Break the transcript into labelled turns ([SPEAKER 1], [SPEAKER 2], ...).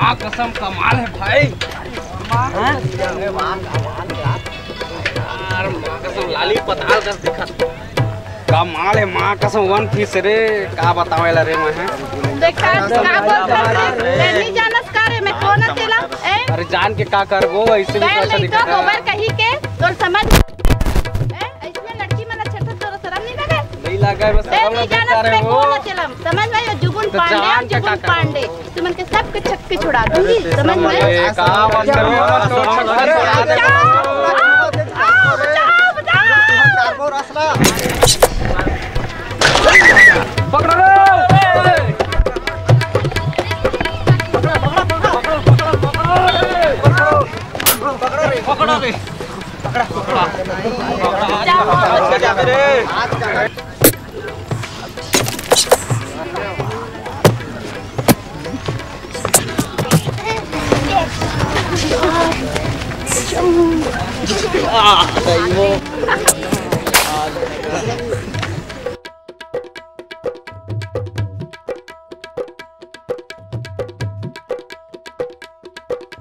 [SPEAKER 1] माँ कसम कमाल है भाई। यार माँ कसम लाली पताल कस दिखत कमाल है। माँ कसम वन पीस रे का बतावेला रे मैं
[SPEAKER 2] देखा का बोल नहीं जानस का रे मैं कौन तेला ए
[SPEAKER 1] अरे जान के का करबो ऐसे भी कैसा दिखत है
[SPEAKER 2] गोबर कही के तोर समझ ए ऐसे लड़की मन अच्छा था तोर शर्म नहीं लगे
[SPEAKER 1] नहीं लगा बस सब लोग बता रहे हो
[SPEAKER 2] समझ में जुगुन पांडे तुमन के सब के छक्के छुड़ा दूंगी समझ में
[SPEAKER 1] का बात कर रहे हो पकड़ो रे